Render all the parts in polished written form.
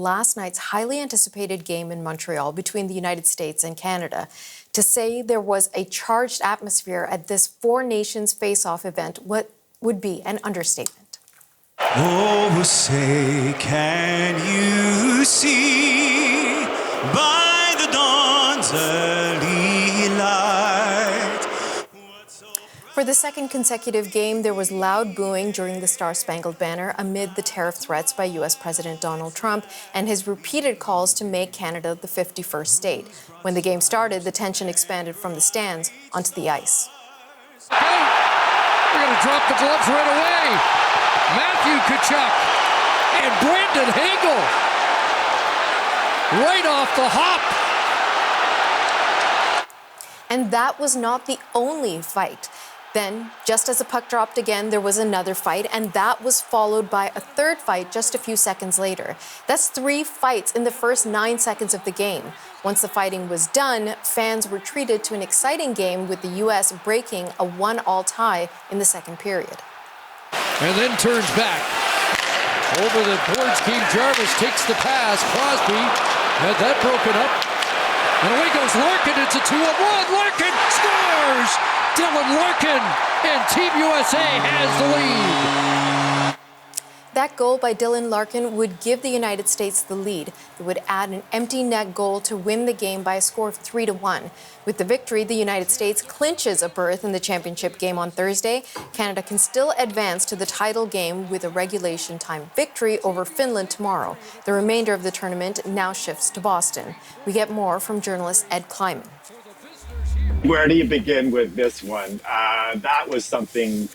last night's highly anticipated game in Montreal between the United States and Canada. To say there was a charged atmosphere at this four nations face-off event would be an understatement. Oh, say, can you see by the dawn's early light? For the second consecutive game, there was loud booing during the Star-Spangled Banner amid the tariff threats by U.S. President Donald Trump and his repeated calls to make Canada the 51st state. When the game started, the tension expanded from the stands onto the ice. We're going to drop the gloves right away. Matthew Tkachuk and Brandon Hagel right off the hop. And that was not the only fight. Then, just as the puck dropped again, there was another fight, and that was followed by a third fight just a few seconds later. That's 3 fights in the first 9 seconds of the game. Once the fighting was done, fans were treated to an exciting game with the U.S. breaking a 1-all tie in the second period. And then turns back. Over the boards, Keith Jarvis takes the pass. Crosby had that broken up. And away goes Larkin. It's a 2-on-1. Larkin scores! Dylan Larkin, and Team USA has the lead. That goal by Dylan Larkin would give the United States the lead. It would add an empty net goal to win the game by a score of 3-1. With the victory, the United States clinches a berth in the championship game on Thursday. Canada can still advance to the title game with a regulation time victory over Finland tomorrow. The remainder of the tournament now shifts to Boston. We get more from journalist Ed Kleiman. Where do you begin with this one? That was something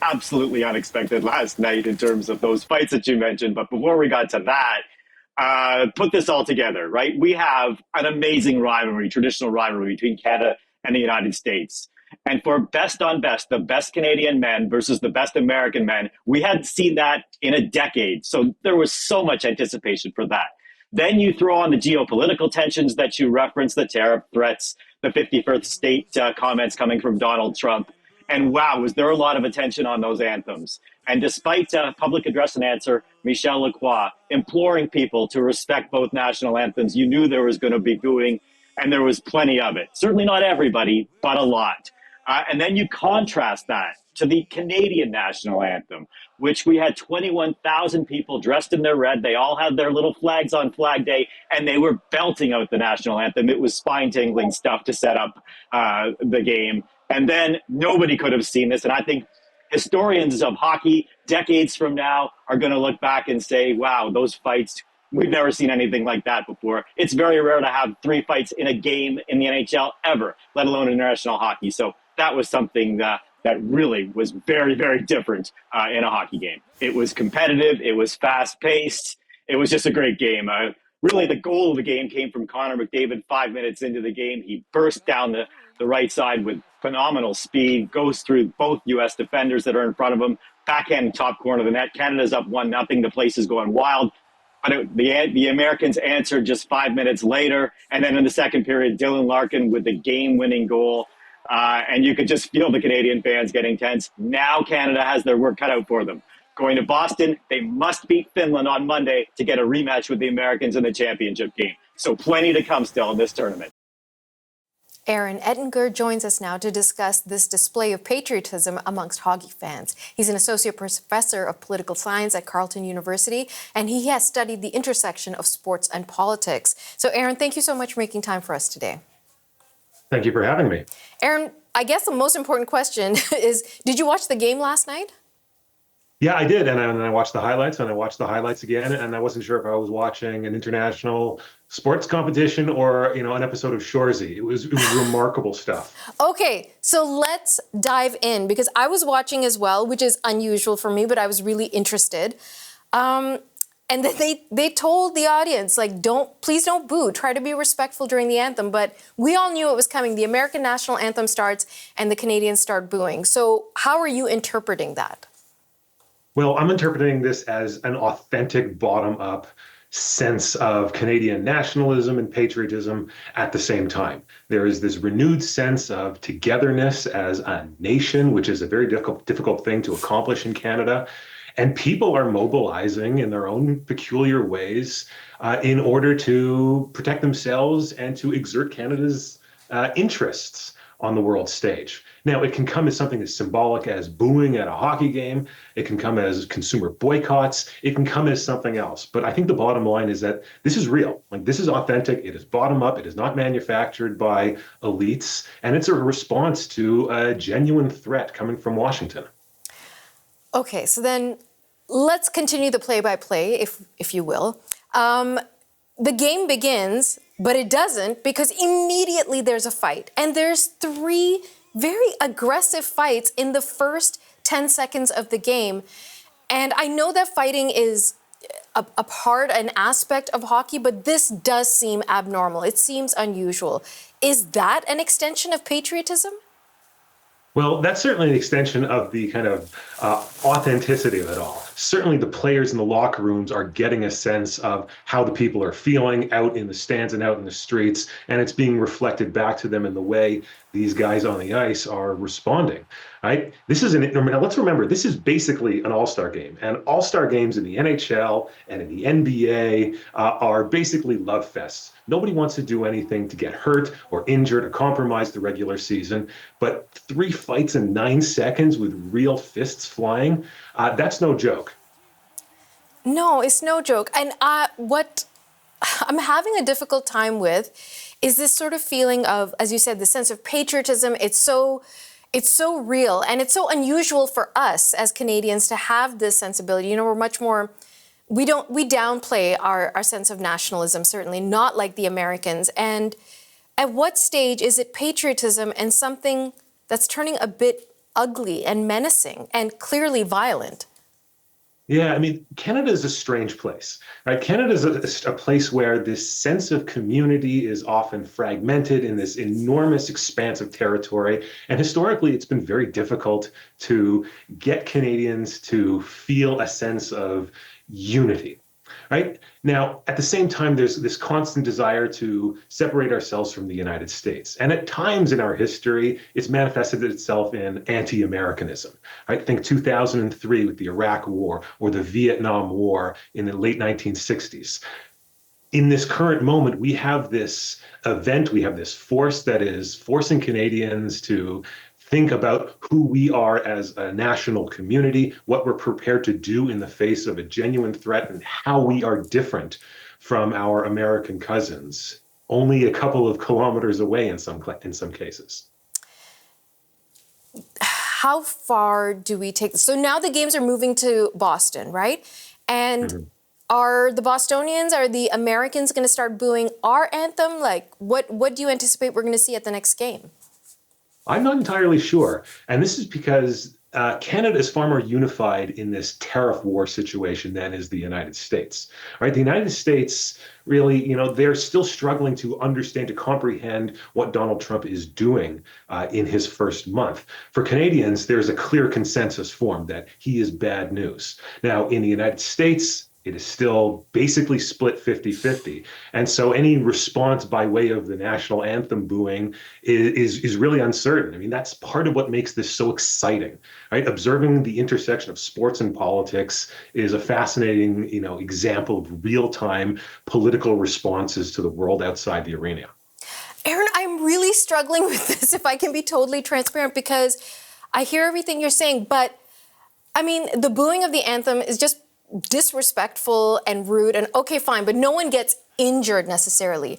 absolutely unexpected last night in terms of those fights that you mentioned. But before we got to that, put this all together, right? We have an amazing rivalry, traditional rivalry between Canada and the United States. And for best on best, the best Canadian men versus the best American men, we hadn't seen that in a decade. So there was so much anticipation for that. Then you throw on the geopolitical tensions that you referenced, the tariff threats, the 51st state comments coming from Donald Trump. And wow, was there a lot of attention on those anthems. And despite public address and answer, Michel Lacroix imploring people to respect both national anthems, you knew there was going to be booing, and there was plenty of it. Certainly not everybody, but a lot. And then you contrast that to the Canadian national anthem, which we had 21,000 people dressed in their red. They all had their little flags on Flag Day, and they were belting out the national anthem. It was spine-tingling stuff to set up the game. And then nobody could have seen this. And I think historians of hockey decades from now are going to look back and say, wow, those fights, we've never seen anything like that before. It's very rare to have 3 fights in a game in the NHL ever, let alone international hockey. So that was something that really was very, very different in a hockey game. It was competitive. It was fast-paced. It was just a great game. Really, the goal of the game came from Connor McDavid 5 minutes into the game. He burst down the right side with phenomenal speed, goes through both U.S. defenders that are in front of him, backhand top corner of the net. Canada's up 1-0. The place is going wild. But the Americans answered just 5 minutes later. And then in the second period, Dylan Larkin with the game-winning goal. And you could just feel the Canadian fans getting tense. Now Canada has their work cut out for them. Going to Boston, they must beat Finland on Monday to get a rematch with the Americans in the championship game. So plenty to come still in this tournament. Aaron Ettinger joins us now to discuss this display of patriotism amongst hockey fans. He's an associate professor of political science at Carleton University, and he has studied the intersection of sports and politics. So Aaron, thank you so much for making time for us today. Thank you for having me. Aaron, I guess the most important question is, did you watch the game last night? Yeah, I did. And I watched the highlights, and I watched the highlights again. And I wasn't sure if I was watching an international sports competition or, an episode of Shoresy. It was remarkable stuff. Okay, so let's dive in, because I was watching as well, which is unusual for me, but I was really interested. And then they told the audience, please don't boo. Try to be respectful during the anthem. But we all knew it was coming. The American national anthem starts and the Canadians start booing. So how are you interpreting that? Well, I'm interpreting this as an authentic bottom-up sense of Canadian nationalism and patriotism at the same time. There is this renewed sense of togetherness as a nation, which is a very difficult thing to accomplish in Canada. And people are mobilizing in their own peculiar ways in order to protect themselves and to exert Canada's interests on the world stage. Now, it can come as something as symbolic as booing at a hockey game. It can come as consumer boycotts. It can come as something else. But I think the bottom line is that this is real. Like, this is authentic. It is bottom up. It is not manufactured by elites. And it's a response to a genuine threat coming from Washington. Okay, so then let's continue the play-by-play, if you will. The game begins, but it doesn't, because immediately there's a fight. And there's 3 very aggressive fights in the first 10 seconds of the game. And I know that fighting is a part, an aspect of hockey, but this does seem abnormal. It seems unusual. Is that an extension of patriotism? Well, that's certainly an extension of the kind of authenticity of it all. Certainly the players in the locker rooms are getting a sense of how the people are feeling out in the stands and out in the streets, and it's being reflected back to them in the way these guys on the ice are responding. Right? Let's remember, this is basically an all-star game, and all-star games in the NHL and in the NBA are basically love fests. Nobody wants to do anything to get hurt or injured or compromise the regular season, but 3 fights in 9 seconds with real fists flying, that's no joke. No, it's no joke. And what I'm having a difficult time with is this sort of feeling of, as you said, the sense of patriotism. It's so real, and it's so unusual for us as Canadians to have this sensibility. You know, we're much more, we downplay our sense of nationalism, certainly not like the Americans. And at what stage is it patriotism and something that's turning a bit ugly and menacing and clearly violent? Yeah, I mean, Canada is a strange place, right? Canada is a place where this sense of community is often fragmented in this enormous expanse of territory. And historically, it's been very difficult to get Canadians to feel a sense of unity. Right? Now, at the same time, there's this constant desire to separate ourselves from the United States. And at times in our history, it's manifested itself in anti-Americanism. Right? Think 2003 with the Iraq War or the Vietnam War in the late 1960s. In this current moment, we have this event, we have this force that is forcing Canadians to think about who we are as a national community, what we're prepared to do in the face of a genuine threat, and how we are different from our American cousins, only a couple of kilometers away in some cases. How far do we take this? So now the games are moving to Boston, right? And are the Bostonians, are the Americans going to start booing our anthem? Like, what do you anticipate we're going to see at the next game? I'm not entirely sure. And this is because Canada is far more unified in this tariff war situation than is the United States. Right? The United States really, you know, they're still struggling to understand, to comprehend what Donald Trump is doing in his first month. For Canadians, there's a clear consensus formed that he is bad news. Now, in the United States, it is still basically split 50-50. And so any response by way of the national anthem booing is really uncertain. I mean, that's part of what makes this so exciting, right? Observing the intersection of sports and politics is a fascinating, you know, example of real-time political responses to the world outside the arena. Aaron, I'm really struggling with this, if I can be totally transparent, because I hear everything you're saying, but I mean, the booing of the anthem is just disrespectful and rude, and okay, fine, but no one gets injured necessarily.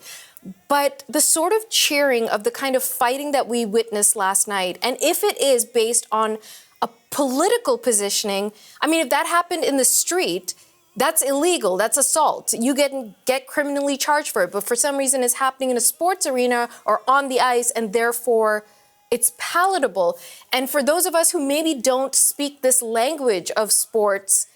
But the sort of cheering of the kind of fighting that we witnessed last night, and if it is based on a political positioning, I mean, if that happened in the street, that's illegal, that's assault. You get criminally charged for it, but for some reason it's happening in a sports arena or on the ice, and therefore it's palatable. And for those of us who maybe don't speak this language of sports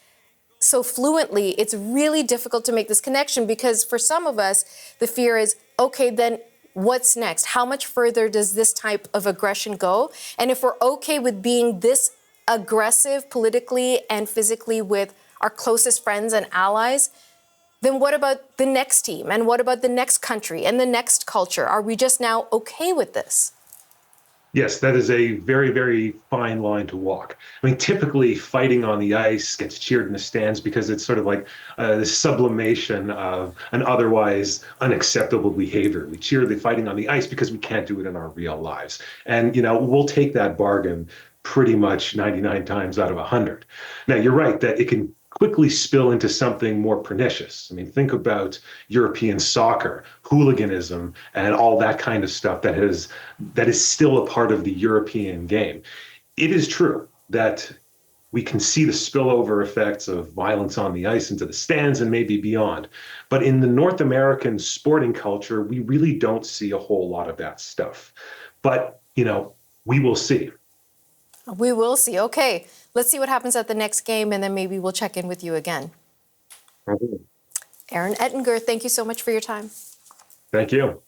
so fluently, it's really difficult to make this connection, because for some of us, the fear is, okay, then what's next? How much further does this type of aggression go? And if we're okay with being this aggressive politically and physically with our closest friends and allies, then what about the next team? And what about the next country and the next culture? Are we just now okay with this? Yes, that is a very, very fine line to walk. I mean, typically fighting on the ice gets cheered in the stands because it's sort of like the sublimation of an otherwise unacceptable behavior. We cheer the fighting on the ice because we can't do it in our real lives. And, we'll take that bargain pretty much 99 times out of 100. Now, you're right that it can quickly spill into something more pernicious. I mean, think about European soccer, hooliganism, and all that kind of stuff that is still a part of the European game. It is true that we can see the spillover effects of violence on the ice into the stands and maybe beyond. But in the North American sporting culture, we really don't see a whole lot of that stuff. But, we will see. We will see. Okay, let's see what happens at the next game, and then maybe we'll check in with you again. Mm-hmm. Aaron Ettinger, thank you so much for your time. Thank you.